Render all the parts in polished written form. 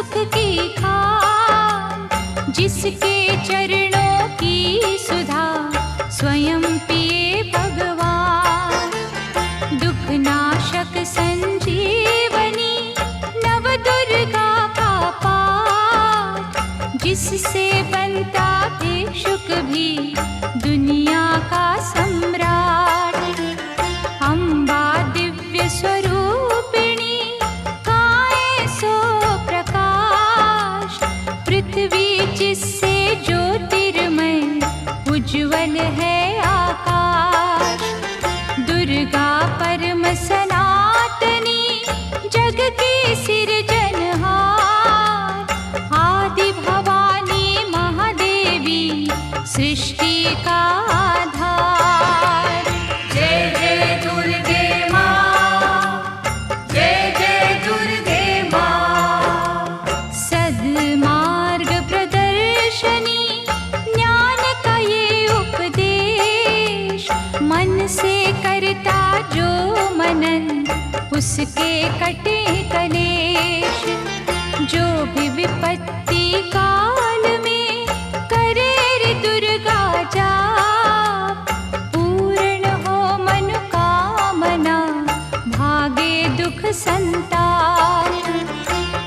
सुख की खान, जिसके चरणों की सुधा स्वयं पिए भगवान। दुख नाशक संजीवनी नव दुर्गा का पाठ, जिससे बनता भिक्षुक भी दुनिया का सम्राट। अम्बा दिव्य स्वरूपिणी काए सो प्रकाश, पृथ्वी जिससे ज्योतिर्मय उज्ज्वल है आकाश। दुर्गा परम सनातनी जग की सिरजनहार, आदि भवानी महादेवी सृष्टि का आधार। जय जय दुर्गे माँ, जय जय दुर्गे माँ। सद्मार्ग प्रदर्शनी ज्ञान का ये उपदेश, मन से करता जो मनन उसके कटे कलेश। जो भी विपत्ति काल में करे रे दुर्गा जाप, पूर्ण हो मनोकामना भागे दुख संताप।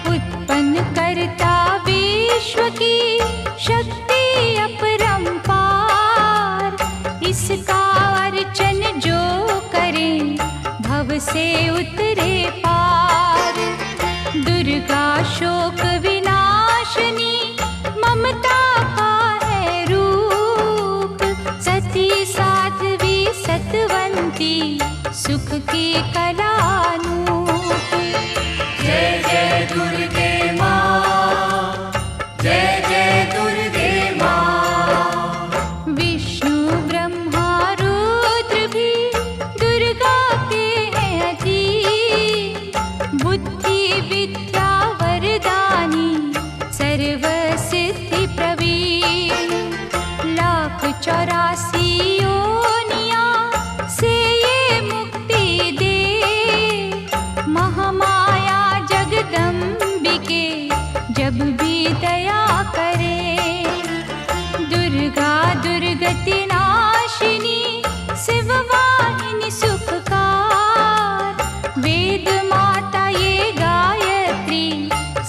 उत्पन्न करता विश्व की शक्ति अपरंपार, इसका अर्चन जो करे भव से उतरे पार। दुर्गा शोक विनाशिनी ममता का है रूप, सती साध्वी सतवंती सुख की कलानूप। जय जय दुर्गे माँ, जय जय दुर्गे माँ। विष्णु ब्रह्मा रुद्र भी दुर्गा के हैं अधीन, बुद्धि विद्या वरदानी सर्व सिद्धि प्रवीण। 1,84 योनियां से ये मुक्ति दे, महामाया जगदम्बिके जब भी दया करे। दुर्गा दुर्गति नाशिनी शिववाहिनी सुखकार, वेद माता ये गायत्री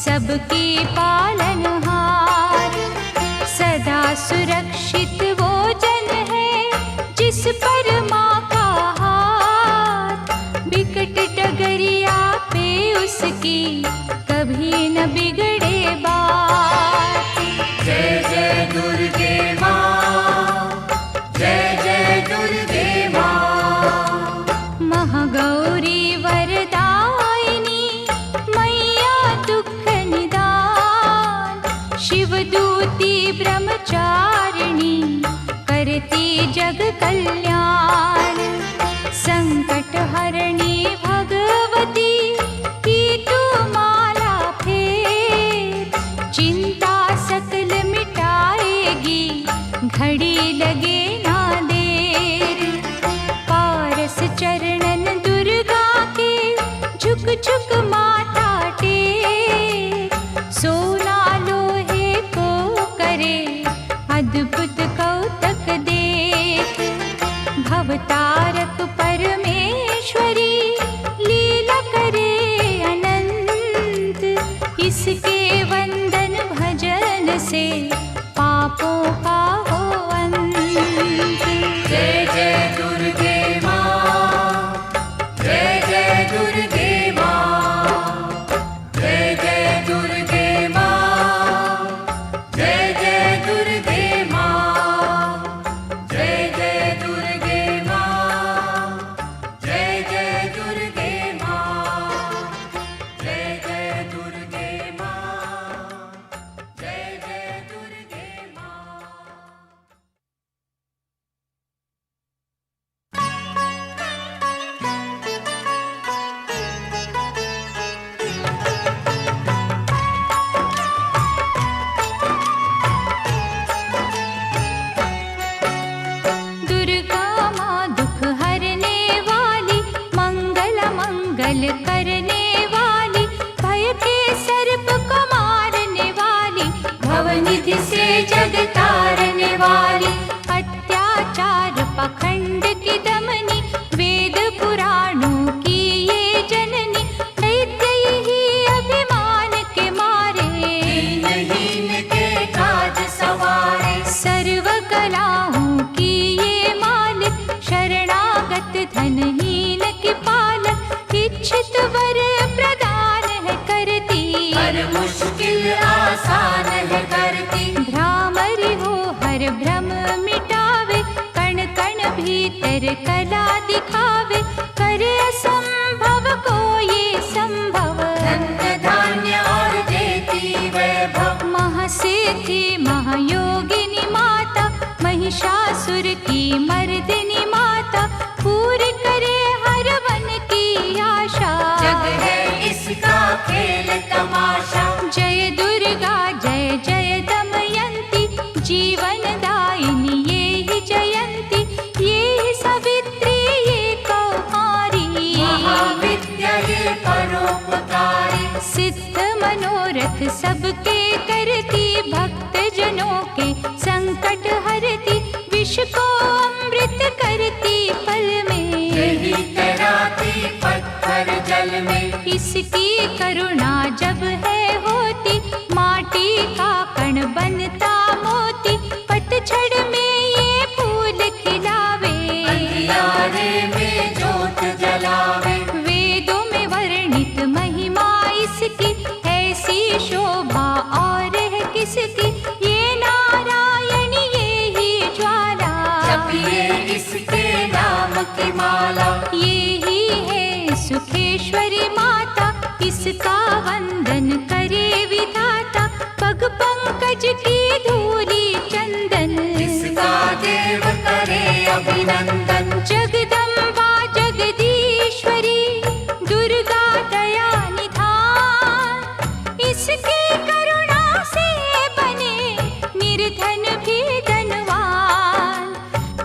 सबकी पालनहार। सदा सुरक्षित वो जन है जिस पर माँ का हाथ, बिकट डगरिया पे उसकी कभी न बिगड़े बात। जय जय दुर्गे माँ, जय जय दुर्गे माँ। महागौरी वरदायिनी मैया दुख निदान, शिवदूती ब्रह्मचारिणी करती जग कल्याण। संकट हरणी भगवती की तू माला फेर, चिंता सकल मिटाएगी घड़ी लगे ना देर। पारस चरणन दुर्गा के झुक झुक माथा टेक, सोना लोहे को करे अद्भुत कौतक देख। भवतारक परमेश्वरी लीला करे अनंत, इसके वंदन भजन से पापों का हो अंत। जय जय दुर्गे माँ, जय जय दुर्गे माँ। जय जय दुर्गे माँ, जय जय दुर्गे माँ। जय जय दुर्गे माँ, जय जय दुर्गे माँ। जय जय दुर्गे माँ, जय जय दुर्गे माँ। दुर्गा माँ दुख हरने वाली, मंगल मंगल करने वाली, भय के सर्प को मार कर कला दिखावे, करे असंभव को ये संभव। धन्य धान्य और देती वैभव, महासिद्धि महायोगिनी माता, महिषासुर की मर्दिनी माता, पूरी करे हर मन की आशा। जग है इसका खेल तमाशा। जय दुर्गा जय जय दमयंती, जीवन दायिनी ये ही जयंती, ये ही सावित्री ये कौमारी, महाविद्या ये परोपकारी। सिद्ध मनोरथ सबके करती, भक्त जनों के संकट हरती, विष को अमृत करती पल में, यही तैराती पत्थर जल में। इसकी करुणा जब है होती, माटी का कण बनता मोती, पतझड़ में ये फूल खिलावे, अंधियारे में जोत जलावे। वेदों में वर्णित महिमा इसकी, ऐसी शोभा और है किसकी, ये नारायण ये ही ज्वाला, जपिए इसके नाम की माला। ये ही है सुखेश्वरी माता, इसका वंदन करे विधाता, पग पंकज की धूली चंदन, इसका देव करे अभिनंदन। जगदम्बा जगदीश्वरी दुर्गा दया निधान, इसकी करुणा से बने निर्धन भी धनवान।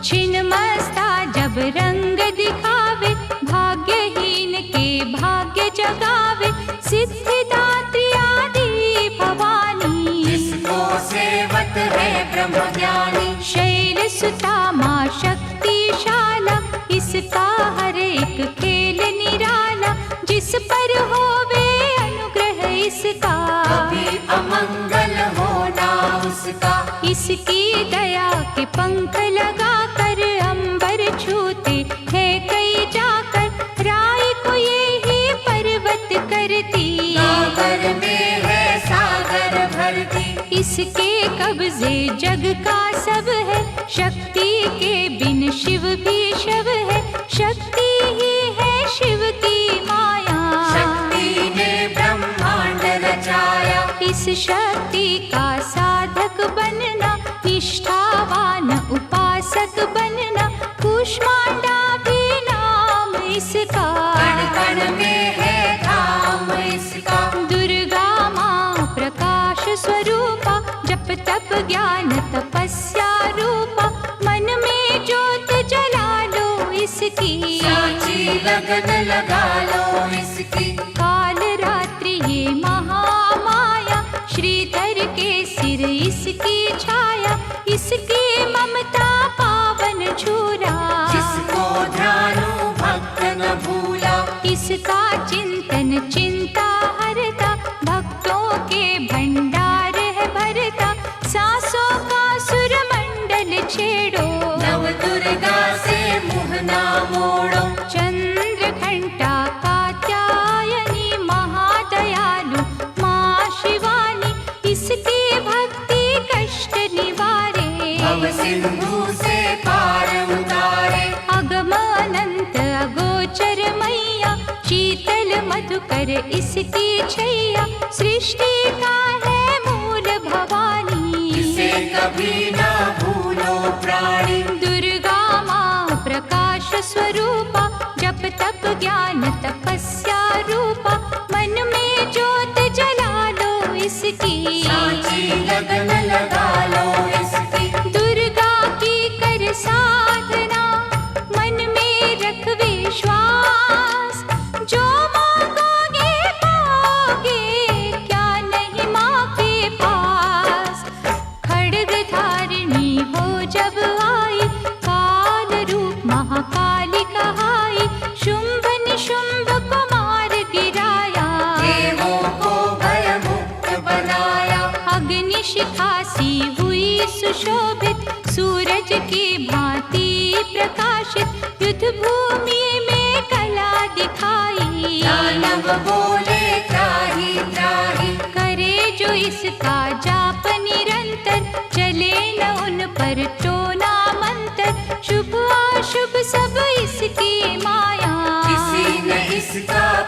छिन्नमस्ता जब रंग दिखावे, भाग्यहीन के भाग्य जगावे, सिद्धिदात्री आदि भवानी, इसको सेवत है ब्रह्म ज्ञानी। शैल सुता माँ शक्तिशाला, इसका हर एक खेल निराला, जिस पर होवे अनुग्रह इसका, कभी अमंगल होना उसका। इसकी दया के पंख लगा कर अंबर छूते हैं कई जाकर, राय को ये ही पर्वत करती, सागर में है सागर भरती। इसके कब्जे जग का सब है, शक्ति के बिन शिव भी शव है, शक्ति ही है शिव की माया, शक्ति ने ब्रह्मांड रचाया। इस शक्ति का साधक बनना, निष्ठावान उपासक बनना, कूष्मांडा भी नाम इसका, कण कण में है धाम इसका। दुर्गा माँ प्रकाश स्वरूपा, जप तप ज्ञान तपस्या रूपा, मन में ज्योत जला लो इसकी, साची लगन लगा लो इसकी। काल रात्रि ये महामाया, श्रीधर के सिर इसकी छाया, इसकी ममता पावन झूला, जिसको ध्यानु भक्त न भूला। इसका चिंतन चिंता हरता, भक्तों के भंडार है भरता, सांसों का सुरमंडल छेड़ो, नव दुर्गा से मुँह ना मोड़ो। चंद्र घंटा कात्यायनी महादयालु माँ शिवानी, इसकी भक्ति कष्ट निवारे, भव सिंधु से पार उतारे। अगम अनंत अगोचर मैया, शीतल मधुकर इसकी छैया, सृष्टि का है मूल भवानी, इसे कभी ना भूलो प्राणी। दुर्गा माँ प्रकाश स्वरूपा, जप तप ज्ञान तपस्या रूपा, मन में ज्योत जला लो इसकी, साची लगन लगा लो इसकी। दुर्गा की कर साधना, मन में रख विश्वास, जो मांगोगे पाओगे, क्या नहीं माँ के पास। खड्ग धारिणी हो जब आई, काल रूप महाकाली कहाई, शुंभ निशुंभ को मार गिराया, देवों को भय मुक्त बनाया। अग्नि शिखा सी हुई सुशोभित, सूरज की भांति प्रकाशित, युद्ध भूमि में कला दिखाई, दानव बोले त्राहि त्राहि। करे जो इसका जाप निरंतर, चले न उन पर टोना मंत्र, शुभ अशुभ सब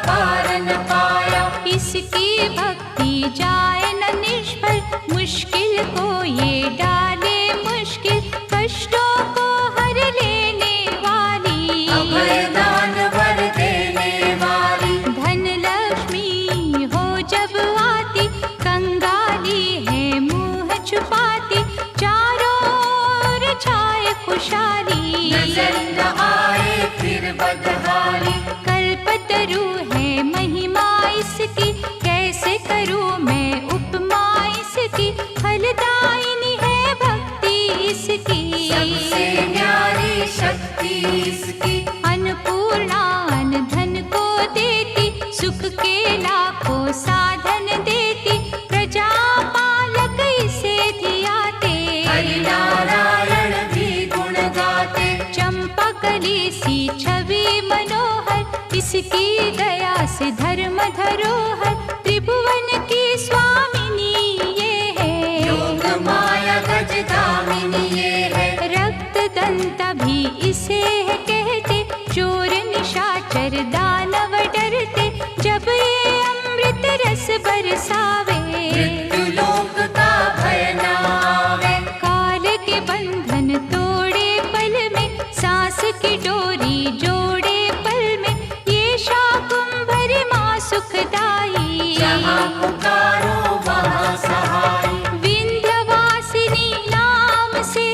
पार न पाया। इसकी भक्ति जाए न निष्फल, मुश्किल को ये डाले मुश्किल, कष्टों को हर लेने वाली, अभय दान वर देने वाली। धन लक्ष्मी हो जब आती, कंगाली है मुंह छुपाती, चारों ओर छाए खुशहाली, नजर न आए फिर बदहाली। कल्पतरु है महिमा इसकी, कैसे करूं मैं उपमा इसकी, फलदायिनी है भक्ति इसकी, सबसे न्यारी शक्ति इसकी। अन्नपूर्णा अन्न धन को देती, सुख के लाखों साधन देती, प्रजा पालक इसे धियाते, हरि नारायण भी गुण गाते। चंपा कली सी छवि मनोहर, इसकी दया से धर्म धरोहर, त्रिभुवन की स्वामिनी ये है, योग माया गज धामिनी ये है। रक्त दंता भी इसे है कहते, चोर निशाचर दानव डरते, जब ये अमृत रस बरसावे, मृत्यु लोक का भय न आवे। काल के बंधन तोड़े पल में, सांस की डोरी जोड़े पल में, ये शाकुंभरी माँ सुखदाई, जहाँ पुकारो वहाँ सहाय। विंध्यवासिनी नाम से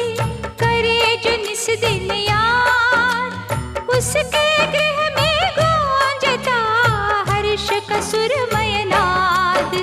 करे जो निस दिन याद, उसके गृह में गूंजता हर्ष का सुरमय नाद।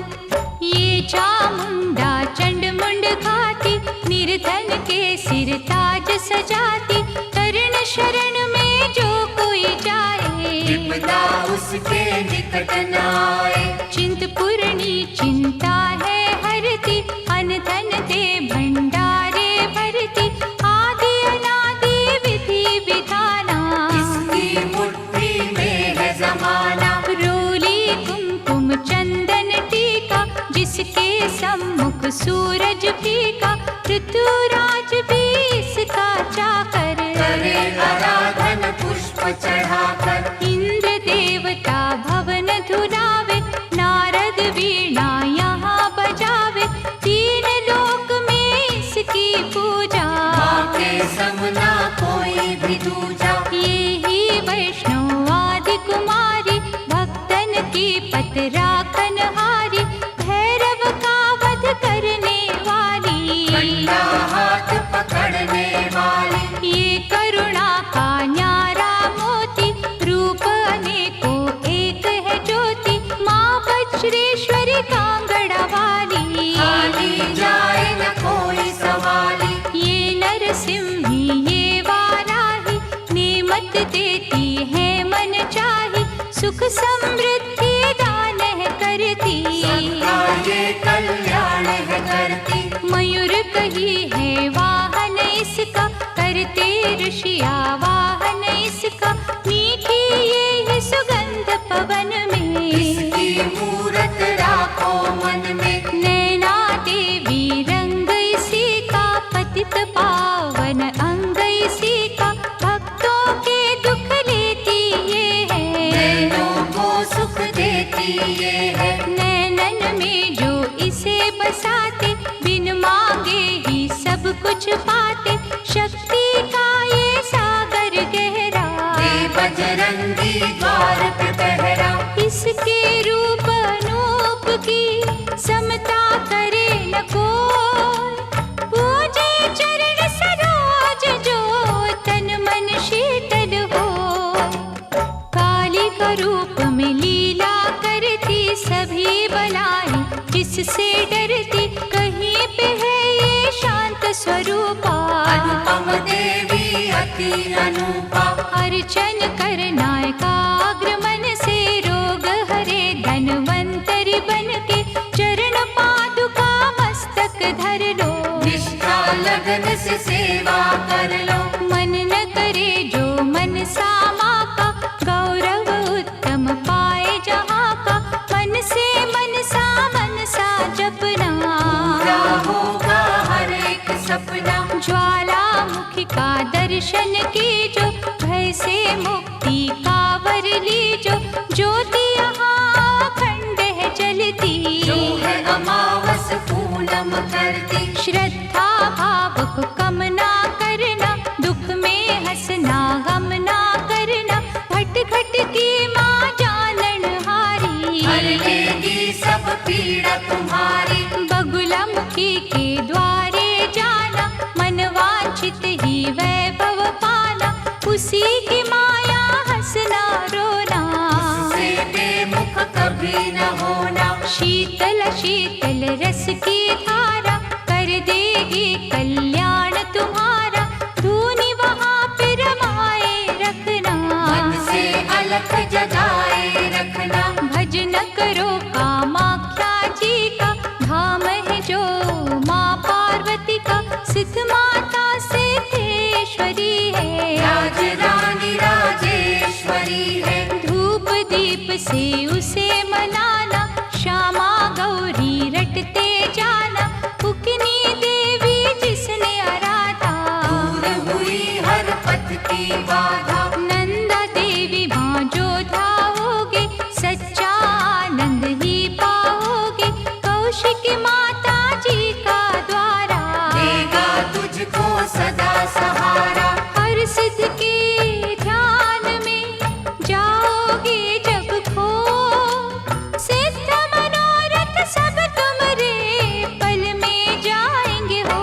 ये चामुंडा चंड मुंड खाती, निर्धन के सिर ताज सजाती, कर्ण शरण में जो कोई जाए, विपदा उसके निकट न आए। चिंतपूर्णी चिंता है हरती, अन्न धन दे भंडारे भरती, आदि अनादि विधि विधाना, इसकी मुट्ठी में है जमाना। रोली कुमकुम चंदन टीका, जिसके सम्मुख सूरज फीका, ऋतुराज भी इसका चाकर, करे आराधन पुष्प चढ़ाकर। इंद्र देवता भवन धुलावे, नारद वीणा यहाँ बजावे, तीन लोक में इसकी पूजा, माँ के समना कोई भी दूजा। ये ही वैष्णव आदि कुमारी, भक्तन की पत राखन हारी, भैरव का वध करने वाली, कंधा हाथ पकड़ने वाली। ये करुणा का न्यारा मोती, रूप अनेकों एक है ज्योति, माँ वज्रेश्वरी कांगड़ा वाली, खाली जाए न कोई सवाली। ये नरसिंही ये वाराही, नेमत देती है मन चाही, सुख समृद्धि दान है करती, सबका ये कल्याण है करती। मयूर कही है वाहन इसका, करते ऋषिया वाहन इसका, मीठी ये है सुगंध पवन में, इसकी मूरत राखो मन में। नैना देवी रंग इसी का, पतित पावन अंग इसी का, भक्तों के दुख लेती ये है, नैनों को सुख देती ये है। नैनन में जो इसे बसाते, बिन मांगे ही सब कुछ पाते, शक्ति का ये सागर गहरा, ये बजरंगी द्वार पे पहरा। इसके रूप अनूप की समता करे न कोई, पूजे चरण सरोज जो तन मन शीतल हो, काली का रूप में लीला करती, सभी बलाई जिससे डरती, कहीं पे है ये शांत स्वरूपा, अनुपम देवी अति अनुपा। अर्चन करना एकाग्र मन से, रोग हरे धनवंतरी बन के, चरण पादुका मस्तक धर लो, निष्ठा लगन से सेवा कर लो। मन न करे जो मन सामा का, गौरव उत्तम पाए जहाँ का, मन से मनसा जपना, पूरा होगा हर एक सपना। ज्वालामुखी का दर्शन की जो, भय से मुक्ति का वर ली जो, ज्योति यहाँ अखंड है जलती, जो है अमावस पूनम करती। श्रद्धा भाव को कम ना करना, दुख में हंसना गम ना करना, घट घट की माँ जानन हारी, हर लेगी सब पीड़ा तुम्हारी। बगुलामुखी के द्वारे जाना, मन वांछित ही वैभव पाना, उसी की माया हंसना रोना, उससे बेमुख कभी न होना। शीतल शीतल रस की धारा, कर देगी कल्याण तुम्हारा, धूनी वहाँ पे रमाए रखना, मन से अलख जगाए रखना। भजन करो कामाख्या जी का, धाम है जो माँ पार्वती का, सिद्ध माता सिद्धेश्वरी है, राज रानी राजेश्वरी है। धूप दीप से उसे मनाना, श्यामा गौरी रटते जाना, उकनी देवी जिसने आराधा, दूर हुई हर पथ की बाधा। नंदा देवी माँ जो धाओगे, सच्चा आनंद ही पाओगे, कौशिकी माता जी का द्वारा, देगा तुझको सदा सहारा। हर सिद्ध के ध्यान में जाओगे जब खो, सिद्ध मनोरथ सब तुम्हारे पल में जाएंगे हो,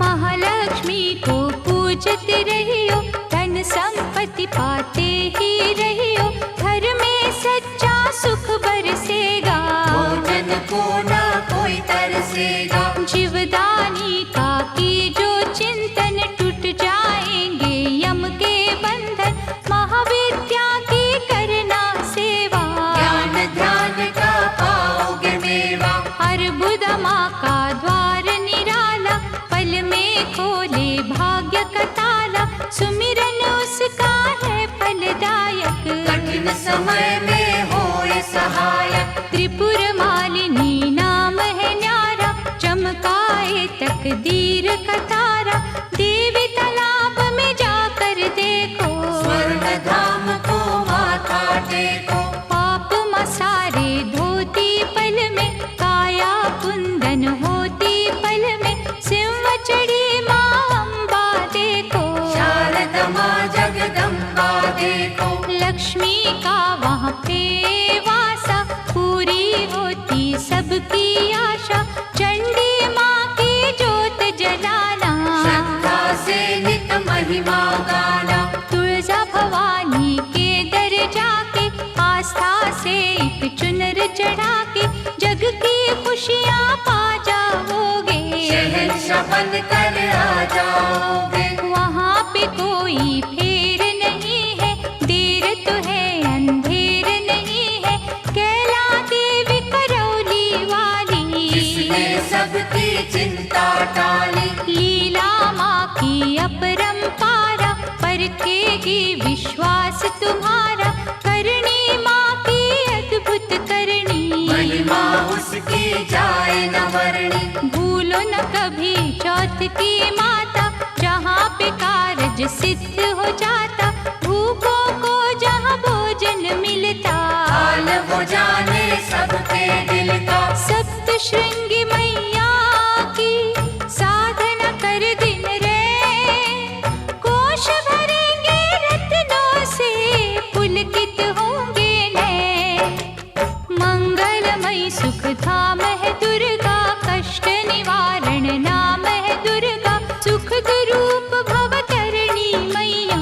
महालक्ष्मी को पूजते रहियो, धन संपत्ति पाते ही रहियो, घर में सच्चा सुख बरसेगा, भोजन को न कोई तरसेगा। जीवदानी का की जो चिंतन, टूट जाएंगे यम के बंधन, महाविद्या की करना सेवा, ज्ञान ध्यान का पाओगे मेवा। अर्बुद माँ का द्वार निराला, पल में खोले भाग्य का ताला, सुमिरन उसका है फलदायक, कठिन समय में होए सहायक। त्रिपुर मालिनी नाम है न्यारा, चमकाए तकदीर का तारा, देवी तालाब में जाकर देखो, स्वर्ण धाम को माथा टेको। पाप मसारे धोती पल में, काया कुंदन होती पल में, सिंह चढ़ी माँ अम्बा देखो, शारदा माँ जगदम्बा देखो। लक्ष्मी का वहाँ पे वासा, पूरी होती सबकी आशा, चंडी माँ की जोत जलाना, श्रद्धा से नित महिमा गाना। तुळजा भवानी के दर जाके, आस्था से एक चुनर चढ़ा के, जग की खुशियाँ पा जाओगे, शहंशाह बन कर आ जाओगे। वहाँ पे कोई फेर नहीं है, देर तो है अंधेर नहीं है, कैला देवी करौली वाली, जिसने सबकी चिंता टाली। लीला माँ की अपरंपारा, परखेगी विश्वास तुम्हारा, करनी माँ की अद्भुत करनी, महिमा उसकी जाए न वर्णी। भूलो न कभी चौथ की माता, जहाँ पे कारज सिद्ध हो जाता, भूखों को जहाँ भोजन मिलता, हाल वो जाने सबके दिल का। सप्त श्रृंगी मैया की साधना कर दिन रे, कोश भरेंगे रत्नों से, पुलकित होंगे नैन, मंगलमयी सुख धाम है दुर्गा, कष्ट निवारण नाम है दुर्गा, सुख रूप भवतरणी मैया,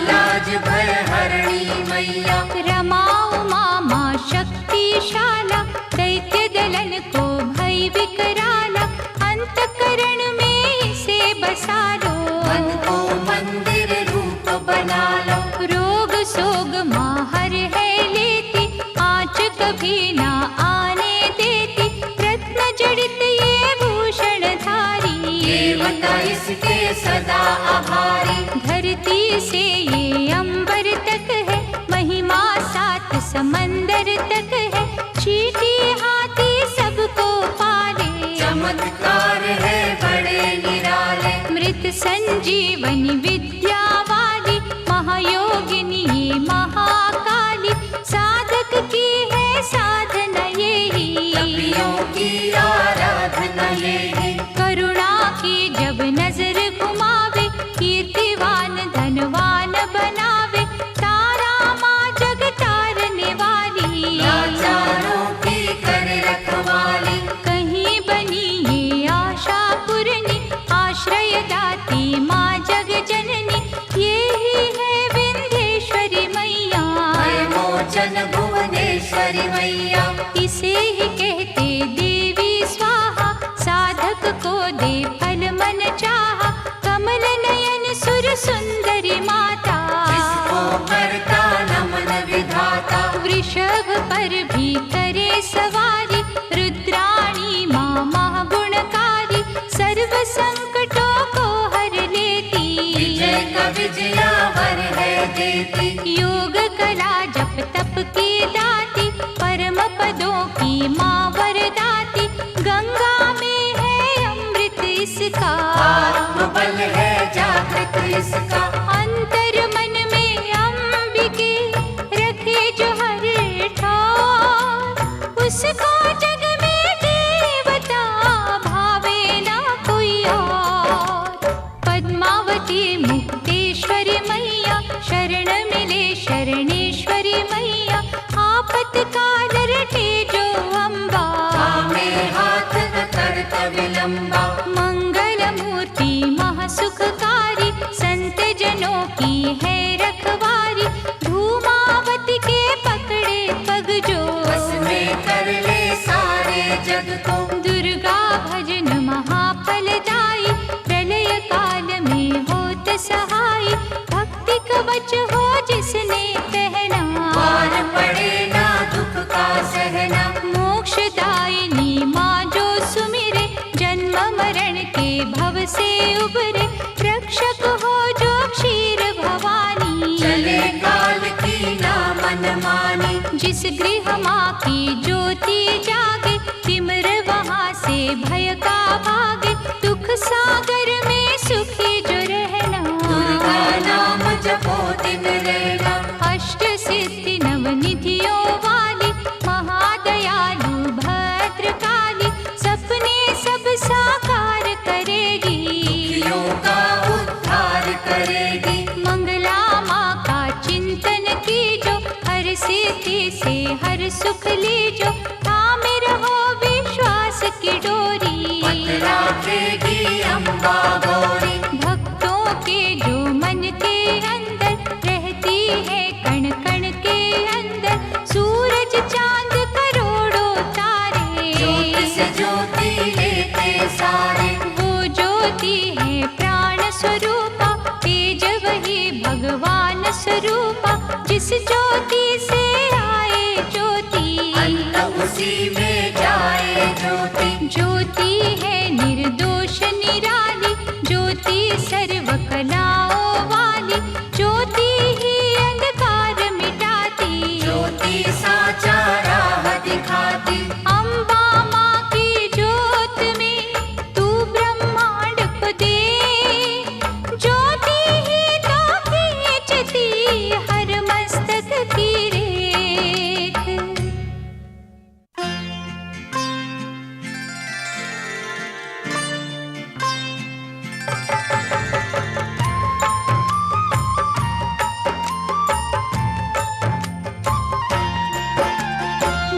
लाज भय हरणी मैया। रमा उमा माँ शक्तिशाला, दैत्य दलन को भय विकराला, अंतकरण में इसे बसा लो, मन को मंदिर रूप बना लो। रोग सोग माँ हर है लेती, आँच कभी ना आने देती, रत्न जड़ित ये भूषण धारी, देवता इसके सदा आभारी। धरती से ये अंबर तक है, महिमा सात समंदर तक है, चीटी हाथी सबको पाले, चमत्कार है बड़े निराले। मृत संजीवनी विद्या वाली, महायोगिनी ये महाकाली, पर भी करे सवारी, रुद्राणी माँ महागुणकारी, सर्व संकटों को हर लेती, विजय का विजयावर है देती। योग कला जप तप की दाती, परम पदों की माँ वरदाती, गंगा में है अमृत इसका, आत्मबल है जागृत इसका। अंतर मन में अंबिके रखे जो हर ठार, उसको जग में देवता भावे ना कोई और। पद्मावती मुक्तेश्वरी मैया, शरण मिले शरणेश्वरी मैया, आपतकाल रटे जो अम्बा, में हाथ न करता विलंबा। मंगल मूर्ति महासुखकारी, संत जनों की है रखवारी, धूमावती के पकड़े पग जो, बस में कर ले सारे जग को। दुर्गा भजन महाफलदायी, प्रलय काल में होत सहाय, भक्ति कवच हो जिसने पहना, पार पड़े ना दुख का सहना। मोक्षदायिनी माँ जो सुमिरे, जन्म मरण के भव से उबरे, रक्षक हो जो क्षीर भवानी, चले काल की ना मनमानी। जिस गृह माँ की ज्योति जागे, तिमिर वहाँ से भय का भागे, दुख सागर में सुखी जो रहना, दुर्गा नाम जपो दिन रहना। अष्ट सिद्धि नवनिधियों वाली, महादयालु भद्रकाली, सपने सब साकार करेगी, दुखियों का उद्धार करेगी। मंगला माँ का चिंतन कीजो, हर सिद्धि से हर सुख लीजो, थामे रहो विश्वास की डोरी, राखेगी अम्बा गौरी। भक्तों के जो मन के अंदर रहती है, कण कण के अंदर, सूरज चांद करोड़ों तारे, ज्योति से ज्योति लेते सारे। वो ज्योति है प्राण स्वरूपा, तेज वही भगवान स्वरूपा, जिस ज्योति से आए ज्योति, अंत उसी में जाए ज्योति। ज्योति है निर्दोष निराली, ज्योति सर्व कलाओं वाली, ज्योति ही अंधकार मिटाती, ज्योति साचा राह दिखाती। अम्बा माँ की ज्योत में तू ब्रह्मांड को दे, ज्योति ही तो खींचती हर मस्तक की रेख।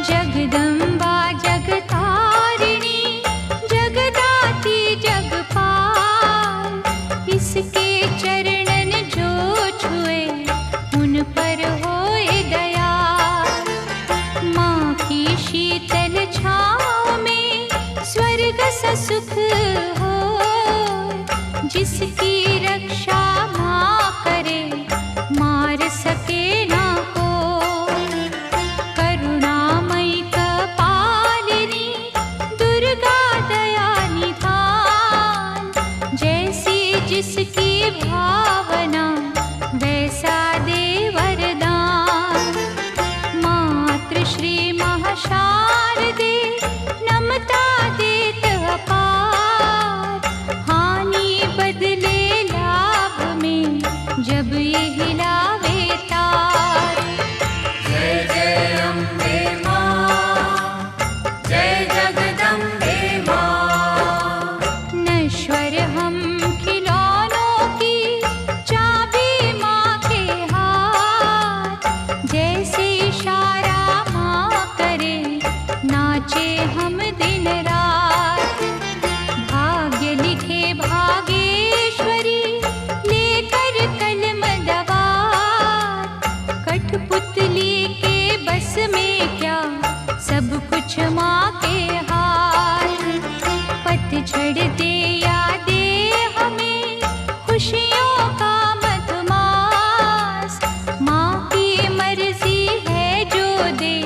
जगदम्बा जगतारिणी, जगदाती जगपाल, इसके चरणन जो छुए उन पर होए दयाल। माँ की शीतल छाँव में स्वर्ग सा सुख हो, जिसकी रक्षा माँ करे मार सके ना कोई। करुणामयी कपालिनी, दुर्गा दया निधान, जैसी जिसकी भावना वैसा दे वरदान। मातृश्री महाशारदे, नमता देत अपार, हानि बदले लाभ में जब ये हिलावे तार। जय जय अम्बे माँ, जय जगदम्बे माँ। नश्वर हम खिलौनों की चाबी माँ के हाथ, जैसे इशारा माँ करे नाचे हम दिन रात। भाग्य लिखे भागेश्वरी, लेकर कलम दवार, कठपुतली के बस में क्या सब कुछ माँ के हाथ। पतझड़ दे या दे हमें खुशियों का मधुमास, माँ की मर्जी है जो दे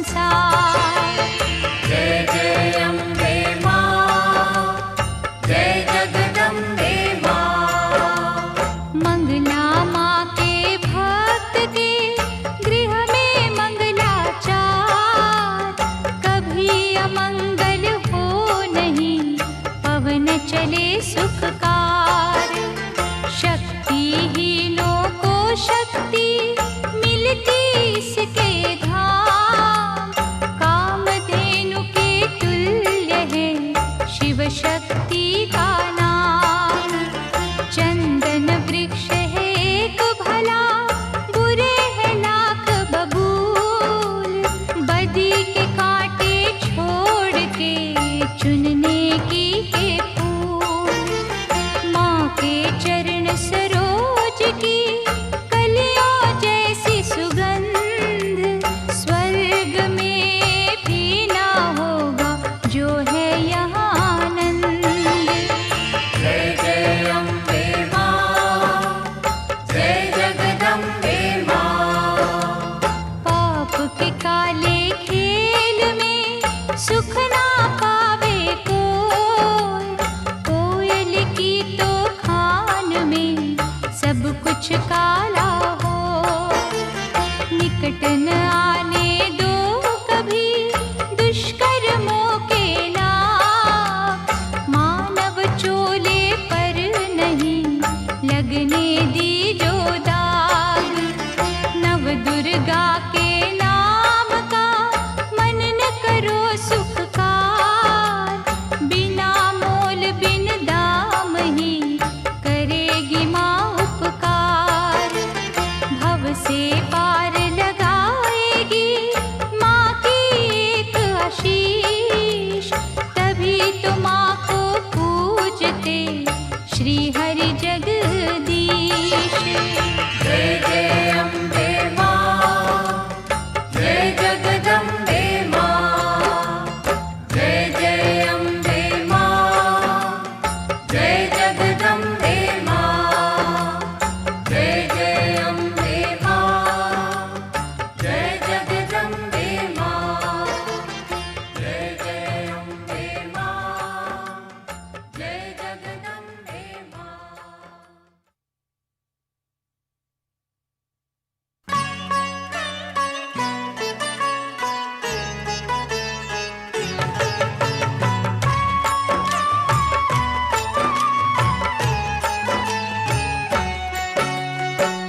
संसार। जय जय अम्बे माँ, जय जगदम्बे माँ। मंगला माँ के भक्त के गृह में मंगलाचार, कभी अमंगल हो नहीं, पवन चले सुखकार। शक्तिहीनों को शक्ति मिलती इसके धाम, कामधेनु के तुल्य है शिव शक्ति का नाम। चंदन वृक्ष है एक भला, बुरे है लाख बबूल, बदी के कांटे छोड़ के चुनने की है फूल। माँ के चरण सरोज की कलियों जैसी सुगंध, स्वर्ग में भी ना होगा जो है यहाँ आनंद। जय जय अम्बे माँ, जय जगदम्बे माँ। पाप के काले खेल में सुख ना पावे कोई, कोयल की तो खान में सब कुछ काला हो। निकट न आने दो कभी दुष्कर्मों के लाभ, मानव चोले पर नहीं लगने दी जो दाग। नव दुर्गा के नाम का मनन करो सुखकार, बिना मोल बिन दाम ही करेगी माँ उपकार। भव से पार लगाएगी माँ की एक आशीष, तभी तो माँ को पूजते श्री हरि जगदीश। जय जय अम्बे माँ, जय जगदम्बे माँ। जय जय अम्बे माँ, जय जगदम्बे माँ। जय जय अम्बे माँ, जय जगदम्बे माँ। जय जय अम्बे माँ, जय जगदम्बे माँ।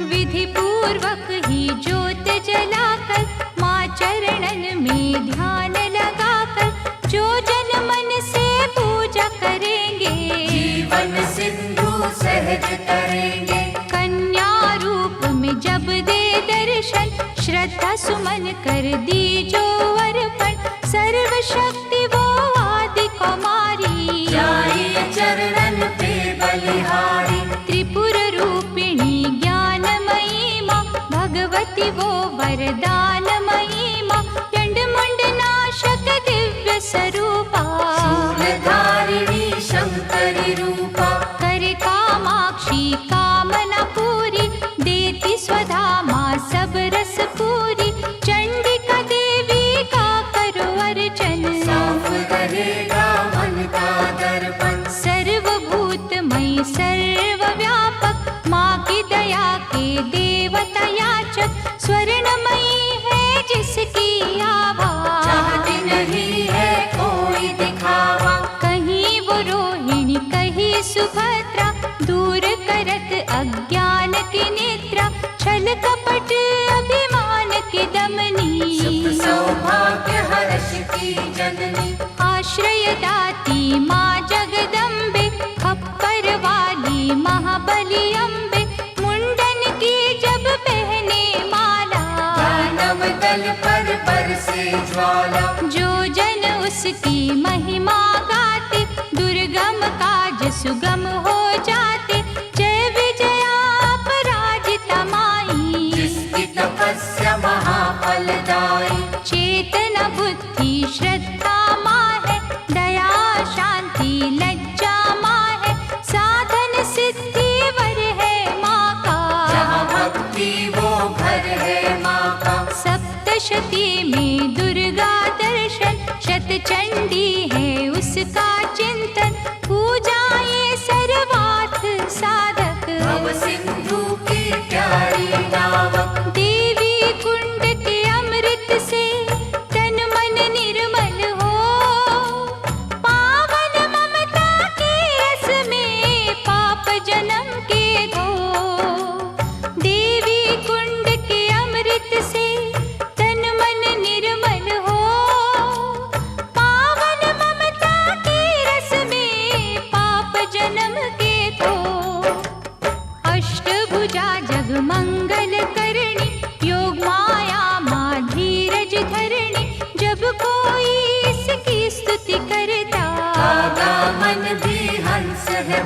विधि पूर्वक ही ज्योत जलाकर, माँ चरणन में ध्यान लगाकर, जो जन मन से पूजा करेंगे, जीवन सिंधु सहज करेंगे। कन्या रूप में जब दे दर्शन, श्रद्धा सुमन कर दी जो अर्पण, सर्व शक्ति वो आदि कुमारी, जाइए चरणन पे बलिहारी। त्रिपुर रूपिणी ज्ञानमयी माँ, भगवती वो वरदानमयी माँ, चंड मुंड नाशक दिव्य स्वरूपा, शूलधारिणी शंकरी रूपा। करे कामाक्षी कामना पूरी, देती स्वधा माँ सब रस पूरी। चंडिका देवी का करो अर्चन, साफ रहेगा मन का दर्पण। सर्वभूतमयी सर्वव्यापक, माँ की दया के देवता याचक, स्वर्णमयी है जिसकी आभा, चाहती नहीं है कोई दिखावा। कहीं वो रोहिणी कहीं सुभद्रा, दूर करत अज्ञान की निद्रा, छल कपट अभिमान की दमनी, सुख सौभाग्य हर्ष की जननी। आश्रय दाती माँ जगदम्बे, खप्पर वाली महाबली अम्बे, मुंडन की जब पहने माला, दानव दल पर बरसे ज्वाला। जो जन उसकी महिमा गाते, दुर्गम काज सुगम हो जाते। जय विजया अपराजिता माई, जिसकी तपस्या महाफलदायी। चेतना बुद्धि श्रद्धा माँ है, दया शांति लज्जा माँ है, साधन सिद्धि वर है माँ का, जहाँ भक्ति वो घर है माँ का। सप्तशती में दुर्गा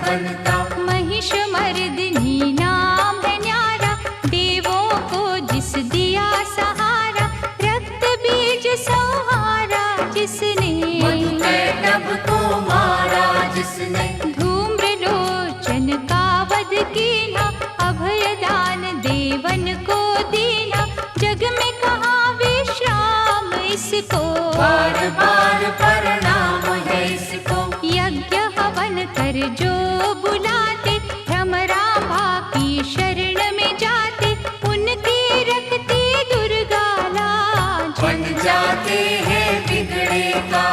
बनता। महिष मर्दिनी नाम है न्यारा, देवों को जिस दिया सहारा, रक्त बीज संहारा जिसने, मधुकैटभ को मारा जिसने, धूम्रलोचन का वध कीना, अभयदान देवन को दीना, जग में कहाँ विश्राम इसको, बार बार प्रणाम है इसको। यज्ञ हवन कर जो बुलाते, भ्रमरांभा की शरण में जाते, उनकी रखती दुर्गा लाज, बन जाते हैं बिगड़े का।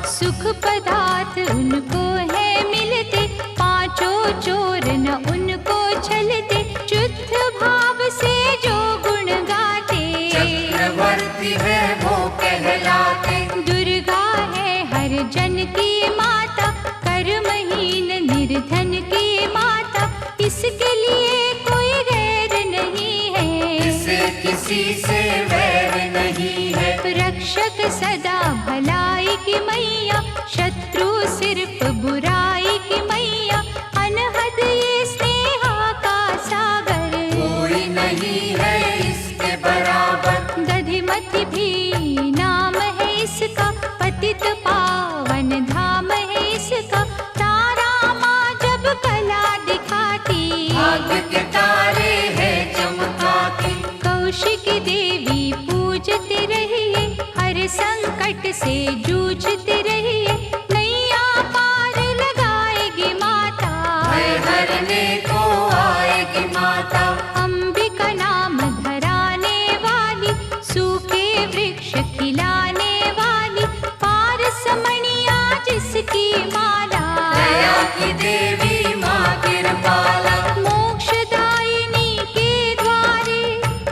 सुख पदार्थ उनको है मिलते, पांचों चोर न उनको छलते, शुद्ध भाव से जो गुण गाते, चक्रवर्ती है वो कहलाते। दुर्गा है हर जन की माता, कर्महीन निर्धन की माता, इसके लिए कोई गैर नहीं है, इसे किसी से वैर नहीं है। रक्षक सदा भलाई की मैया, शत्रु सिर्फ बुराई की मैया, अनहद ये स्नेहा का सागर, कोई नहीं है इसके बराबर। दधिमति भी नाम है इसका, पतित पावन धाम है इसका, तारा माँ जब कला दिखाती, भाग्य के तारे है चमकाती। कौशिकी देवी पूजते रहिए, हर संकट से जूझते रहिए, नैया पार लगाएगी माता, भय हरने को आएगी माता। अंबिका नाम धराने वाली, सूखे वृक्ष खिलाने वाली, पारसमणिया जिसकी माला, दया की देवी माँ कृपाला। मोक्षदायिनी के द्वारे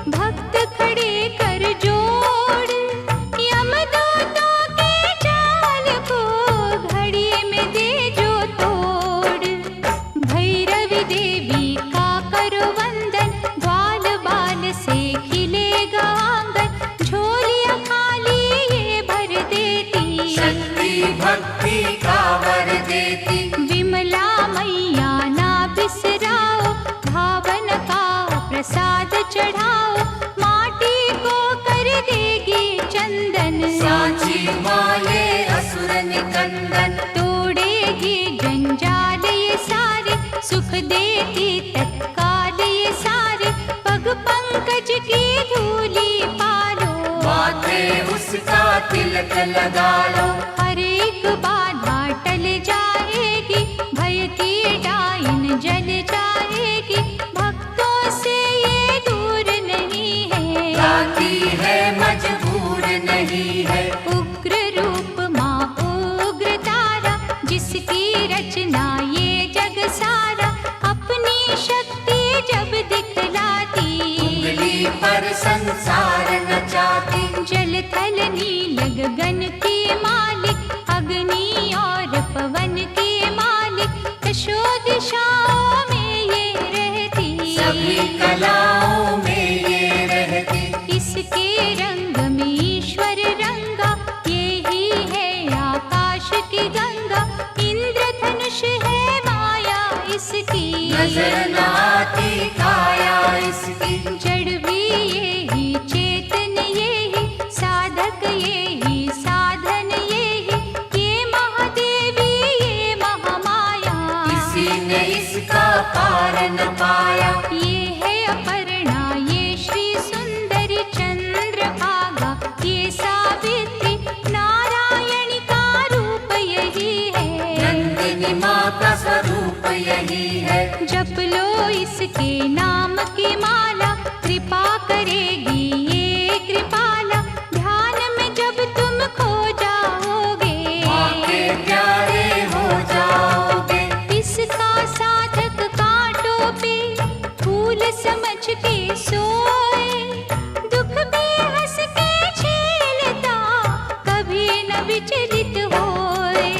भक्त खड़े कर जोड़, यमदूतों के जाल को घड़ी में दे जो तोड़, भैरवी देवी का करो वंदन, ग्वाल बाल से खिलेगा आंगन, झोलियां खाली ये भर देती, शक्ति भक्ति का वर देती। विमला मैया ना बिसराओ, भावन का प्रसाद चढ़ाओ, माटी को कर देगी चंदन, सांची माँ ये असुर निकंदन। तोड़ेगी जंजाल ये सारे, सुख देती तत्काल ये सारे, पग पंकज की धूली पालो, माथे उसका तिलक लगा लो। हर एक बाधा टल जाएगी, भय की डाइन जल जाएगी, भक्तों से ये दूर नहीं है, लाती है मजबूर नहीं है। उग्र रूप माँ उग्र तारा, जिसकी रचना ये जग सारा, अपनी शक्ति जब दिखलाती, उंगली पर संसार नचाती। जल थल नील गगन की मालिक, अग्नि और पवन की मालिक, दशो दिशाओं में ये रहती, सभी कलाओं में ये रहती। इसके रंग में ईश्वर रंगा, ये ही है आकाश की गंगा, इंद्रधनुष है माया इसकी, नजर न आती काया इसकी। जड़ भी ये ही, चेतन ये ही, साधक ये ही, साधन ये ही, ये महादेवी ये महामाया, किसी ने इसका पार न पाया। ये है अपर्णा ये श्री सुंदरी चंद्रभागा, ये सावित्री नारायणी का रूप यही है, नंदिनी माँ का स्वरूप यही है। जप लो इसके नाम की माला, कृपा करेगी ये कृपाला, ध्यान में जब तुम खो जाओगे, माँ के प्यारे हो जाओगे। इसका साधक कांटों पे फूल समझ के सोए, दुख भी हंस के झेलता, कभी न विचलित होए,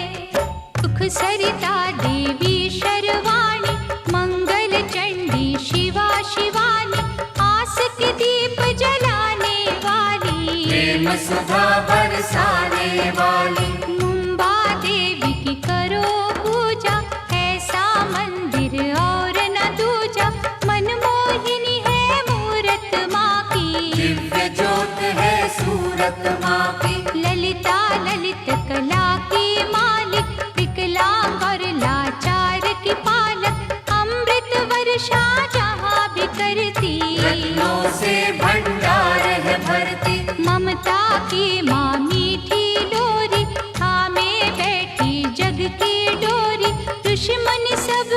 सुख सरिता देवी शर्वाणी, मंगल चंडी शिवा शिवानी, आस के दीप जलाने वाली, प्रेम सुधा बरसाने वाली। मुंबा देवी की करो पूजा, ऐसा मन ज्योत है सूरत माँ की। ललिता ललित कला की मालिक, विकलांग और लाचार की पालक, अमृत वर्षा जहाँ भी करती, रत्नों से भंडार है भरती। ममता की माँ मीठी लोरी, थामे बैठी जग की डोरी, ऋषि मुनि सब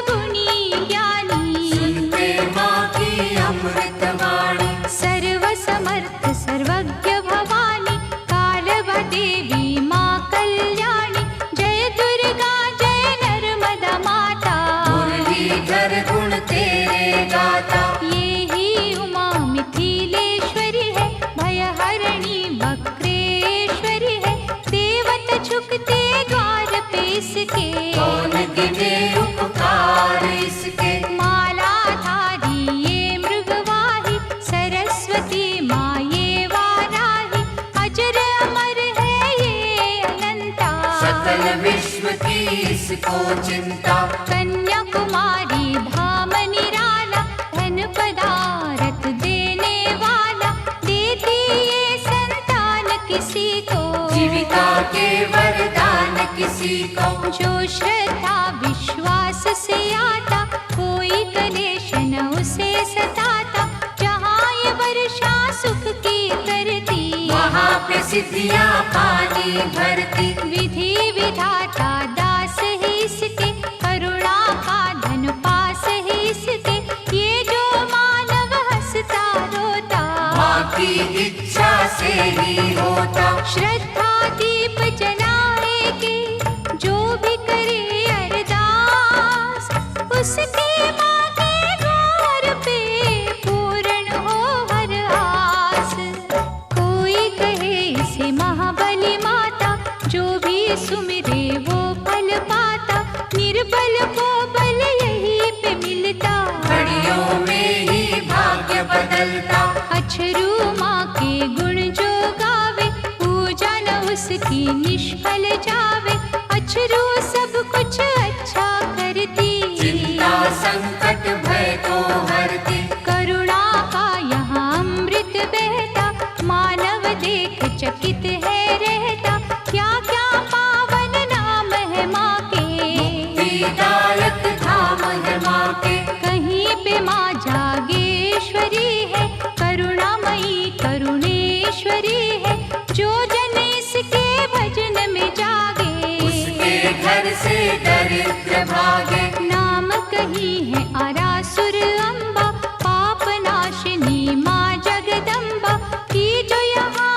गुणी ज्ञानी, सुनते माँ की अमृत वाणी। सर्व समर्थ सर्वज्ञ भवानी, कालभा देवी माँ कल्याणी, जय दुर्गा जय नर्मदा माता, मुरलीधर गुण तेरे गाता। ये ही उमा मिथिलेश्वरी है, भयहरिणी वक्रेश्वरी है, देवता झुकते द्वार पे इसके, कौन गिने उपकार इसके। मालाधारी ये मृगवाही, सरस्वती माँ ये वाराही, अजर अमर है ये अनंता, सकल विश्व की इसको चिंता। कन्याकुमारी धाम निराला, धन पदारथ देने वाला, देती ये संतान किसी को, जीविका के वरदान किसी को। जो श्रद्धा विश्वास से आता, कोई कलेश न उसे सताता, जहाँ ये वर्षा सुख की करती, वहाँ पे सिद्धियाँ पानी भरती। विधि विधाता दास है इसके, करुणा का धन पास है इसके, ये जो मानव हंसता रोता, माँ की इच्छा से ही होता। श्रद्धा दीप जलाएगी जो भी करे अरदास, उसके माँ के द्वार पे पूर्ण हो हर आस। कोई कहे इसे महाबली माता, जो भी सुमिरे वो फल पाता, निर्बल को बल यहीं पे मिलता, घड़ियों में ही भाग्य बदलता। अछरू माँ के गुण जो गावे, पूजा न उसकी निष्फल जावे, अछरू सब कुछ अच्छा करती, चिंता संकट भय को हरती। करुणा का यहाँ अमृत बहता, मानव देख चकित है रहता, क्या क्या पावन नाम है माँ के, मुक्तिदायक धाम है माँ के। कहीं पे माँ जागेश्वरी है, करुणामयी करुणेश्वरी है, जो जन इसके भजन में जागे, उसके घर से दरिद्र भागे। नाम कही है आरासुर अम्बा, पाप नाशिनी माँ जगदम्बा, की जो यहाँ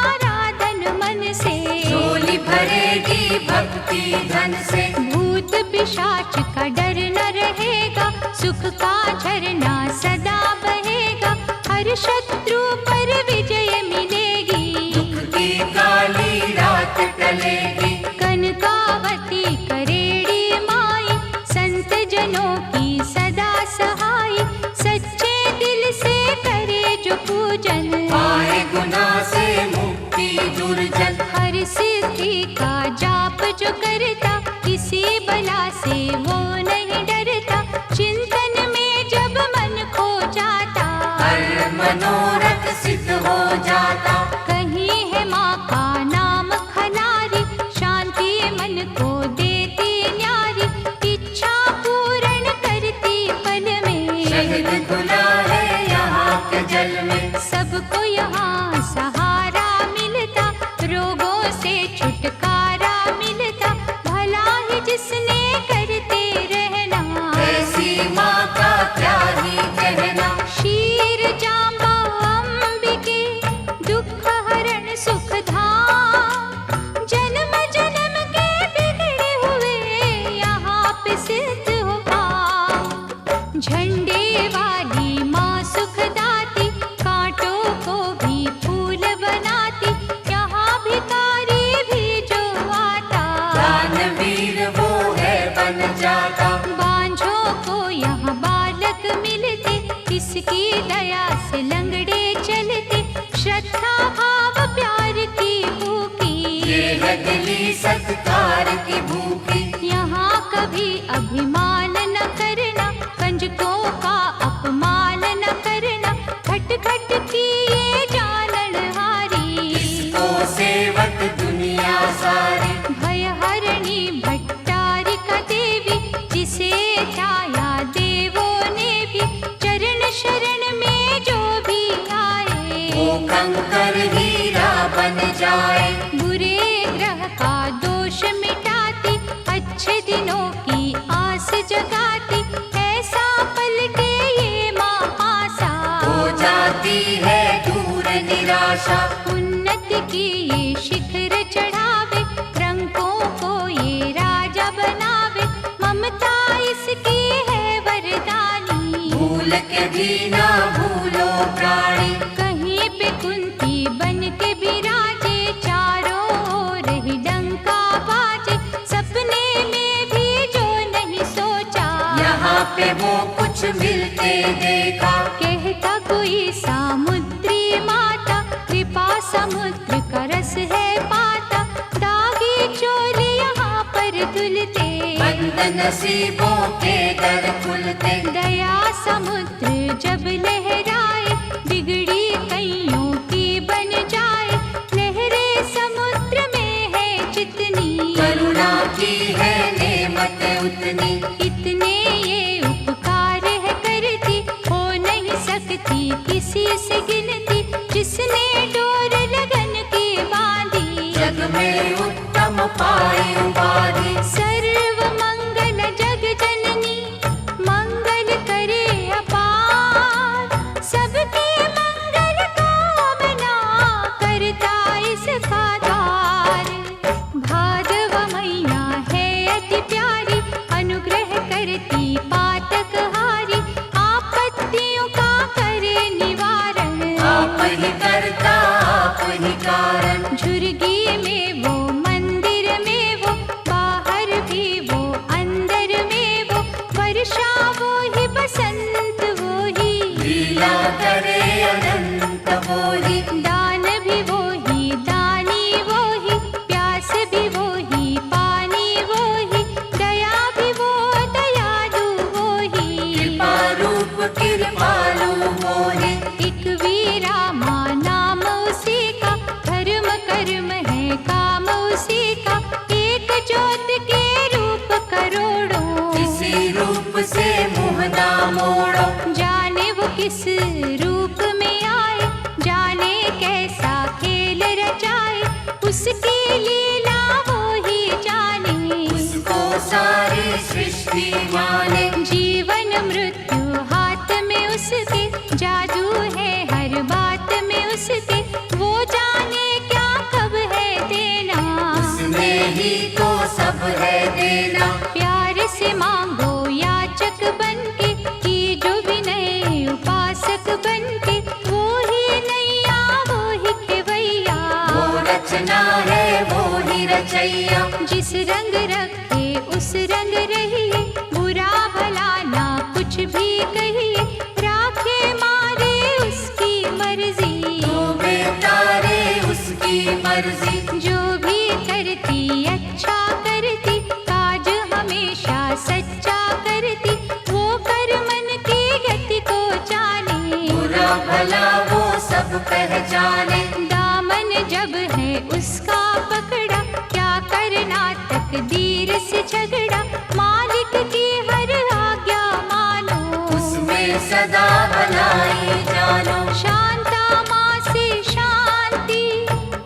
आराधन मन से, झोली भरेगी भक्ति धन से। भूत पिशाच का डर न रहेगा, सुख का झरना सदा बहेगा, हर शत्रु पर विजय मिलेगी, दुख की काली रात टलेगी। कनकावती करेड़ी माई, संत जनों की सदा सहाय, सच्चे दिल से करे जो पूजन, पाए गुनाह से मुक्ति दुर्जन। हर सिद्धि का जाप जो करता, किसी बला से वो नहीं डरता, चिंतन में जब मन खो जाता, हर मनोरथ सिद्ध हो जाता। कहीं है माँ का नाम खलारी, शांति मन को देती न्यारी, इच्छा पूर्ण करती पल में, शहद घुला है यहाँ के जल में। सबको यहाँ सहारा मिलता, रोगों से छुटकारा मिलता, भला ही जिसने करते रहना, ऐसी माँ का क्या ही कहना। क्षीर जाम्बा अंबिके, दुख हरण सुख धाम, जन्म जन्म के बिगड़े हुए यहाँ पे सिद्ध हो पाम, झंडे वाली माँ सुखदाती, कांटों को भी फूल बनाती, यहाँ भिखारी भी जो आता, दानवीर वो है बन जाता। बांझों को यहाँ बालक मिलते, इसकी दया से लंगड़े चलते, श्रद्धा भाव प्यार की भूखी, ये है दिली सत्कार की भूखी। यहाँ कभी अभिमान न करना, कंजकों का अपमान न करना, खट खट की ये जान आशा। उन्नति की ये शिखर चढ़ावे, रंगों को ये राजा बनावे, ममता इसकी है वरदानी। भूल के भी ना भूलो प्राणी, कहीं पे कुंती बन के बिराजे, चारों ओर ही डंका बाजे, सपने में भी जो नहीं सोचा, यहाँ पे वो कुछ मिलते देखा। कहता कोई सामुद्री माता, कृपा समुद्र का रस है पाता, दागी चोली यहाँ पर धुलते, बंद नसीबों के दर खुलते। दया समुद्र जब लहराए, बिगड़ी कईयों की बन जाए, लहरे समुद्र में है जितनी, करुणा की है नेमत उतनी। इतने ये उपकार है करती, हो नहीं सकती किसी से गिनती, जिसने डोर लगन की बांधी, जग में उत्तम पाई उपाधि। सर्व मंगल जग जननी, मंगल करे अपार, सबके मंगल कामना करता इसका द्वार। भादव मैया है अति प्यारी, अनुग्रह करती पातक हारी, आपत्तियों का करे निवारण, आप ही करता आप ही कारण। झुर्गी में वो मंदिर में वो, बाहर भी वो अंदर में वो, वर्षा वो ही बसंत वो ही, लीला करे अनंत वो ही। दान भी वो ही दानी वो ही, प्यास भी वो ही पानी वो ही, दया भी वो दयालु वो ही, कृपा रूप कृपालु वो ही। एक वीरामा नाम उसी का, धर्म कर्म है काम उसी का, एक ज्योत के रूप करोड़ों, इसी रूप से मुँह ना मोड़ो। जाने वो किस रूप में आए, जाने कैसा खेल रचाए, उसकी लीला वो ही जाने, उसको सारी सृष्टि माने। जीवन मृत्यु हाथ में उसके, जादू है हर बात में उसके, वो जाने क्या कब है देना, उसमें ही तो सब है देना। प्यार से मांगो याचक बनके, की जो विनय उपासक बनके, वो ही नैया वो ही खेवैया, वो रचना है वो ही रचैया। जिस रंग रखे उस रंग रहिए, बुरा भला ना कुछ भी कहिए, राखे मारे उसकी मर्जी, तो बेतारे उसकी मर्जी। जो भी करती अच्छा करती, काज हमेशा सच्चा करती, वो कर मन की गति को जाने, बुरा भला वो सब पहचाने। दामन जब है उसका पकड़ा, क्या करना तकदीर से झगड़ा, मालिक की हर आज्ञा मानो, उसमें सदा भलाई जानो। शांता माँ से शांति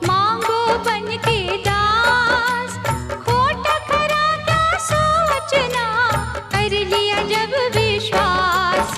मांगो बन के दास, खोटा खरा क्या सोचना, कर लिया जब विश्वास,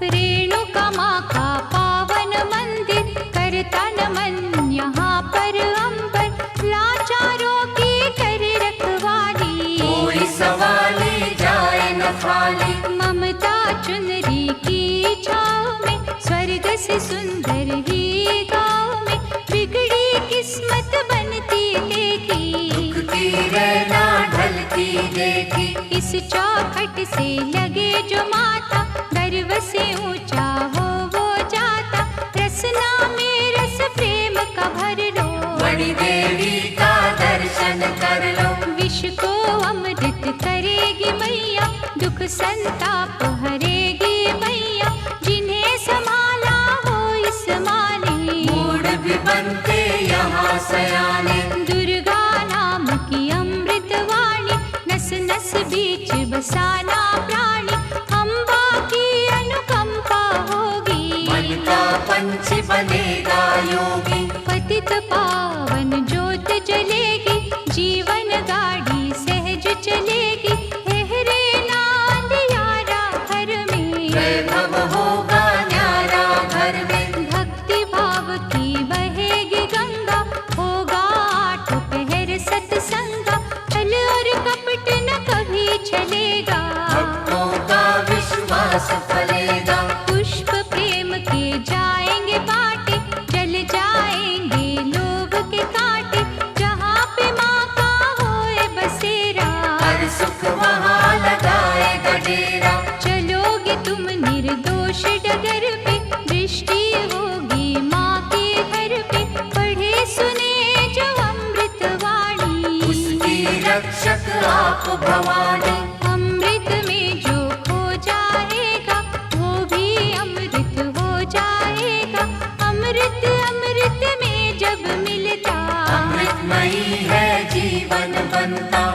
रेणुका माँ का पावन मंदिर, करता नमन यहाँ पर अंबर, लाचारों की करे रखवाली, कोई सवाली जाए न खाली। ममता चुनरी की छाँव में, स्वर्ग से सुंदर ही गाँव में, बिगड़ी किस्मत बनती देखी, दुखती रहना ढलती देखी। इस चौखट से लगे जो माता, गर्व से ऊंचा हो वो जाता, रसना में रस प्रेम का भर लो, बड़ी देवी का दर्शन कर लो। विष को अमृत करेगी मैया, दुख संताप हरेगी मैया, जिन्हें संभाला हो इस माने, मूड भी बनते यहाँ सयाने। दुर्गा नाम की अमृत वाणी, नस नस बीच बसाना प्राणी, अम्बा की अनुकंपा होगी, मन का पंछी बनेगा योगी। पतित पावन ज्योत जलेगी, जीवन गाड़ी सहज चलेगी, लहरे ना अंधियारा घर में, वैभव होगा न्यारा घर में। भक्ति भाव की आप भवानी। अमृत में जो खो जाएगा वो भी अमृत हो जाएगा। अमृत अमृत में जब मिलता अमृतमयी है जीवन बनता।